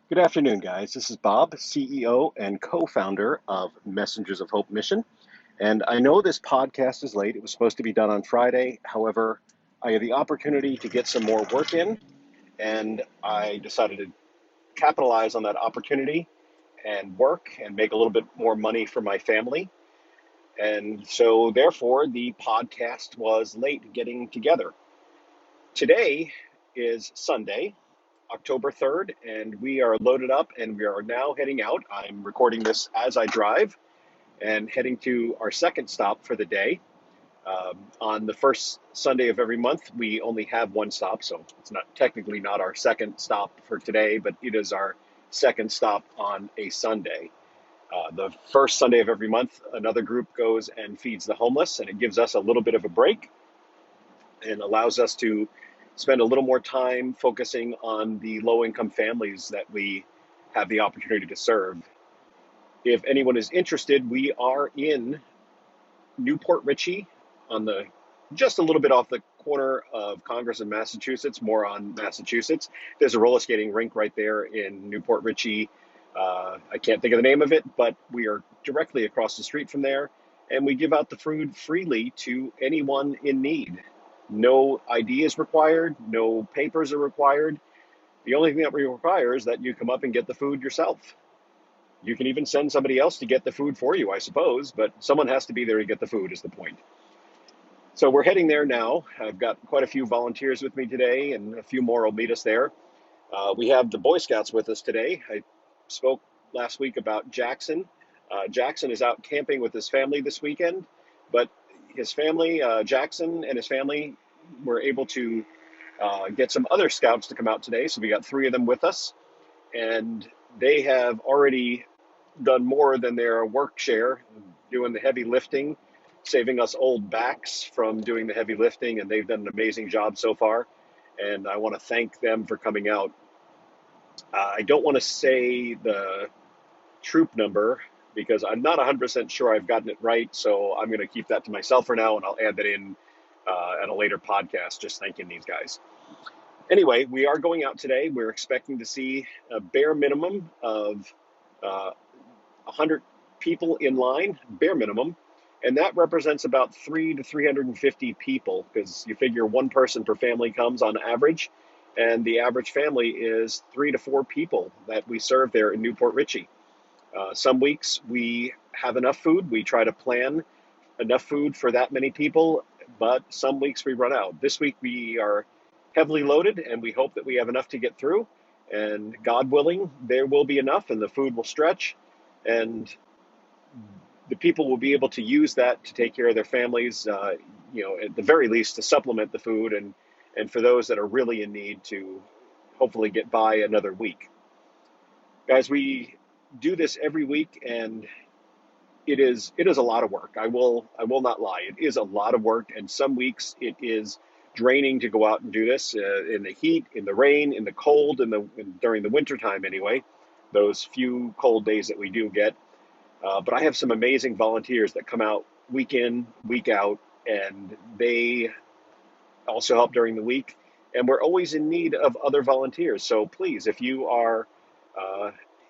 Good afternoon, guys. This is Bob, CEO and co-founder of Messengers of Hope Mission. And I know this podcast is late. It was supposed to be done on Friday. However, I had the opportunity to get some more work in, and I decided to capitalize on that opportunity and work and make a little bit more money for my family. And so, therefore, the podcast was late getting together. Today is Sunday, October 3rd, and we are loaded up and we are now heading out. I'm recording this as I drive and heading to our second stop for the day. On the first Sunday of every month, we only have one stop, so it's not technically not our second stop for today, but it is our second stop on a Sunday. The first Sunday of every month, another group goes and feeds the homeless, and it gives us a little bit of a break and allows us to spend a little more time focusing on the low-income families that we have the opportunity to serve. If anyone is interested, we are in New Port Richey on the just a little bit off the corner of Congress and Massachusetts, more on Massachusetts. There's a roller skating rink right there in New Port Richey. I can't think of the name of it, but we are directly across the street from there, and we give out the food freely to anyone in need. No ID is required, no papers are required. The only thing that we require is that you come up and get the food yourself. You can even send somebody else to get the food for you, I suppose, but someone has to be there to get the food is the point. So we're heading there now. I've got quite a few volunteers with me today, and a few more will meet us there. We have the Boy Scouts with us today. I spoke last week about Jackson. Jackson is out camping with his family this weekend, but his family, Jackson and his family, were able to get some other scouts to come out today. So we got three of them with us, and they have already done more than their work share, doing the heavy lifting, saving us old backs from doing the heavy lifting, and they've done an amazing job so far. And I want to thank them for coming out. I don't want to say the troop number because I'm not 100% sure I've gotten it right. So I'm going to keep that to myself for now, and I'll add that in at a later podcast, just thanking these guys. Anyway, we are going out today. We're expecting to see a bare minimum of 100 people in line, bare minimum. And that represents about 3 to 350 people because you figure one person per family comes on average. And the average family is 3 to 4 people that we serve there in New Port Richey. Some weeks we have enough food. We try to plan enough food for that many people, but some weeks we run out. This week we are heavily loaded, and we hope that we have enough to get through. And God willing, there will be enough, and the food will stretch, and the people will be able to use that to take care of their families. At the very least, to supplement the food, and for those that are really in need, to hopefully get by another week. Guys, we do this every week, and it is a lot of work. I will not lie. It is a lot of work, and some weeks it is draining to go out and do this in the heat, in the rain, in the cold, during the winter time anyway. Those few cold days that we do get. But I have some amazing volunteers that come out week in, week out, and they also help during the week. And we're always in need of other volunteers. So please, if you are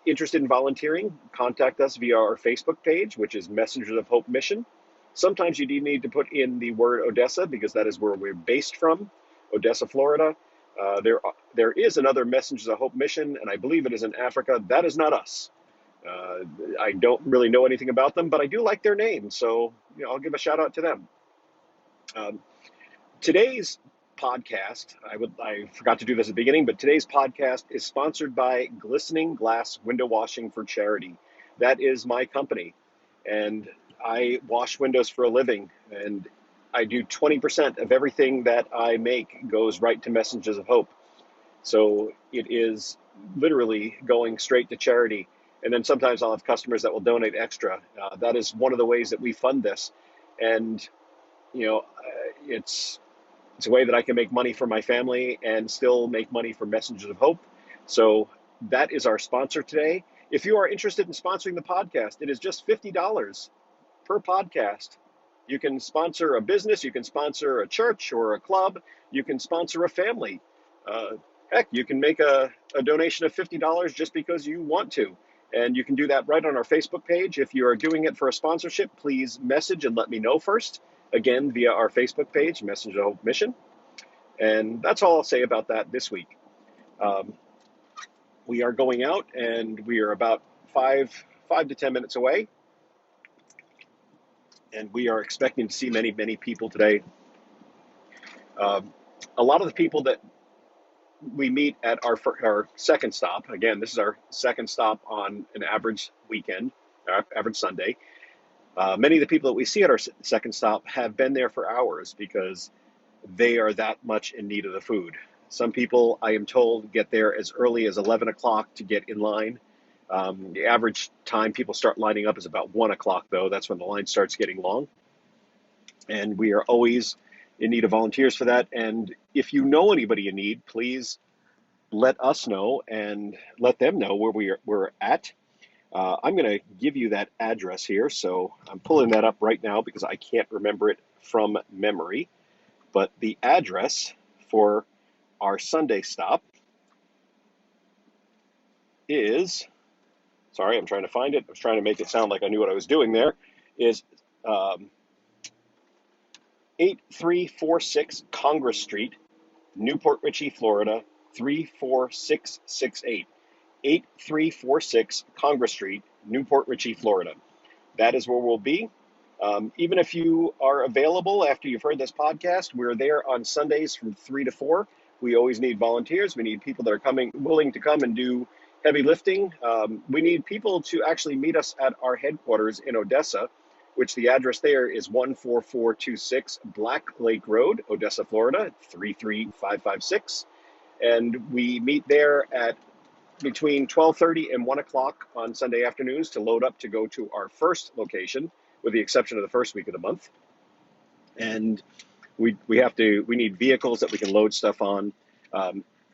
interested in volunteering, contact us via our Facebook page, which is Messengers of Hope Mission. Sometimes you do need to put in the word Odessa because that is where we're based from, Odessa, Florida. There is another Messengers of Hope Mission, and I believe it is in Africa. That is not us. I don't really know anything about them, but I do like their name, so I'll give a shout out to them. Today's podcast, I forgot to do this at the beginning, but today's podcast is sponsored by Glistening Glass Window Washing for Charity. That is my company, and I wash windows for a living, and I do 20% of everything that I make goes right to Messengers of Hope. So it is literally going straight to charity. And then sometimes I'll have customers that will donate extra. That is one of the ways that we fund this. And, it's a way that I can make money for my family and still make money for Messengers of Hope. So that is our sponsor today. If you are interested in sponsoring the podcast, it is just $50 per podcast. You can sponsor a business, you can sponsor a church or a club, you can sponsor a family. Heck, you can make a a donation of $50 just because you want to. And you can do that right on our Facebook page. If you are doing it for a sponsorship, please message and let me know first. Again, via our Facebook page, Messengers of Hope Mission. And that's all I'll say about that this week. We are going out, and we are about five to 10 minutes away. And we are expecting to see many, many people today. A lot of the people that we meet at our second stop, again, this is our second stop on an average weekend, average Sunday. Many of the people that we see at our second stop have been there for hours because they are that much in need of the food. Some people, I am told, get there as early as 11 o'clock to get in line. The average time people start lining up is about 1 o'clock, though. That's when the line starts getting long. And we are always in need of volunteers for that. And if you know anybody in need, please let us know and let them know where we're at. I'm going to give you that address here. So I'm pulling that up right now because I can't remember it from memory. But the address for our Sunday stop is, sorry, I'm trying to find it. I was trying to make it sound like I knew what I was doing there, is 8346 Congress Street, Newport Richey, Florida, 34668. 8346 Congress Street, Newport Richey, Florida. That is where we'll be. Even if you are available after you've heard this podcast, we're there on Sundays from 3 to 4. We always need volunteers. We need people that are willing to come and do heavy lifting. We need people to actually meet us at our headquarters in Odessa, which the address there is 14426 Black Lake Road, Odessa, Florida, 33556. And we meet there at between 12:30 and 1 o'clock on Sunday afternoons to load up to go to our first location, with the exception of the first week of the month. And we need vehicles that we can load stuff on.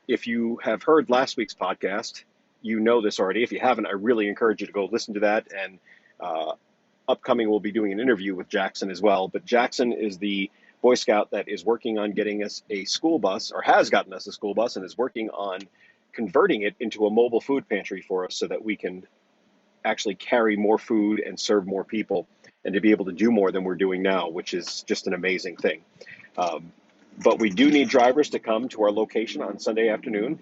If you have heard last week's podcast, you know this already. If you haven't, I really encourage you to go listen to that. And upcoming, we'll be doing an interview with Jackson as well. But Jackson is the Boy Scout that is working on getting us a school bus, or has gotten us a school bus, and is working on converting it into a mobile food pantry for us so that we can actually carry more food and serve more people, and to be able to do more than we're doing now, which is just an amazing thing. But we do need drivers to come to our location on Sunday afternoon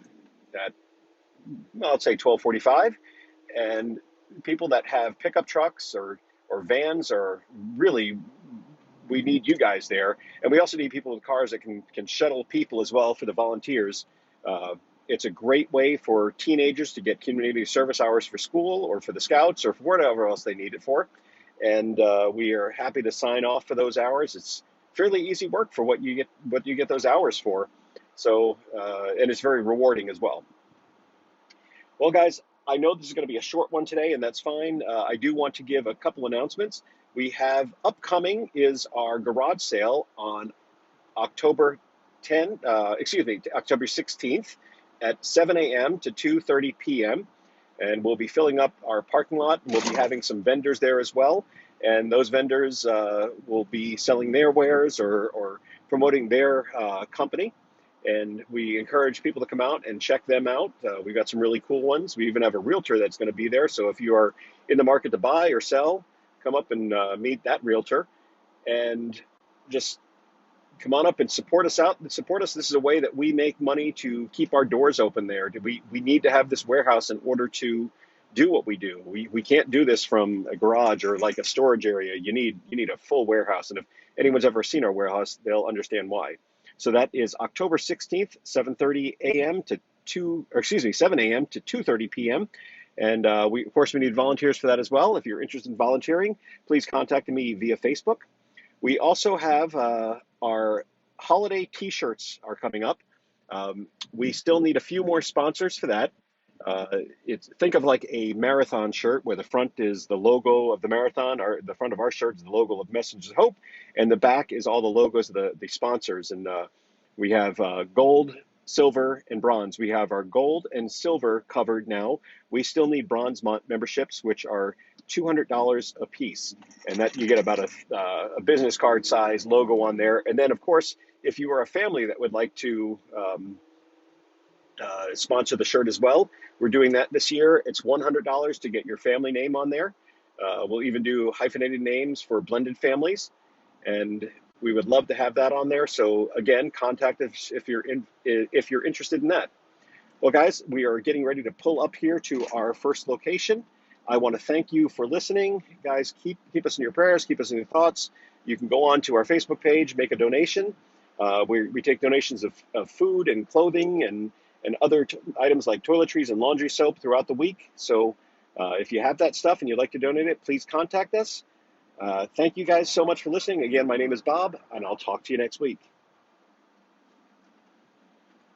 at, well, let's say 12:45, and people that have pickup trucks or vans are really, we need you guys there. And we also need people with cars that can shuttle people as well for the volunteers. It's a great way for teenagers to get community service hours for school or for the Scouts or for whatever else they need it for. And we are happy to sign off for those hours. It's fairly easy work for what you get those hours for. So, and it's very rewarding as well. Well, guys, I know this is going to be a short one today, and that's fine. I do want to give a couple announcements. We have upcoming is our garage sale on October 16th at 7 a.m. to 2:30 p.m. And we'll be filling up our parking lot. We'll be having some vendors there as well. And those vendors will be selling their wares or promoting their company. And we encourage people to come out and check them out. We've got some really cool ones. We even have a realtor that's going to be there. So if you are in the market to buy or sell, come up and meet that realtor. And just come on up and support us out. Support us. This is a way that we make money to keep our doors open there. We need to have this warehouse in order to do what we do. We can't do this from a garage or like a storage area. You need a full warehouse. And if anyone's ever seen our warehouse, they'll understand why. So that is October 16th, 7 a.m. to 2:30 p.m. And we need volunteers for that as well. If you're interested in volunteering, please contact me via Facebook. We also have our holiday T-shirts are coming up. We still need a few more sponsors for that. Think of like a marathon shirt where the front is the logo of the marathon, or the front of our shirt is the logo of Messengers of Hope, and the back is all the logos of the sponsors. And we have gold, silver, and bronze. We have our gold and silver covered now. We still need bronze memberships, which are $200 a piece, and that you get about a business card size logo on there. And then, of course, if you are a family that would like to sponsor the shirt as well. We're doing that this year. It's $100 to get your family name on there. We'll even do hyphenated names for blended families, and we would love to have that on there. So again, contact us if you're interested in that. Well, guys, we are getting ready to pull up here to our first location. I want to thank you for listening. Guys, keep us in your prayers, keep us in your thoughts. You can go on to our Facebook page, make a donation. We take donations of food and clothing and other items like toiletries and laundry soap throughout the week. So if you have that stuff and you'd like to donate it, please contact us. Thank you guys so much for listening. Again, my name is Bob, and I'll talk to you next week.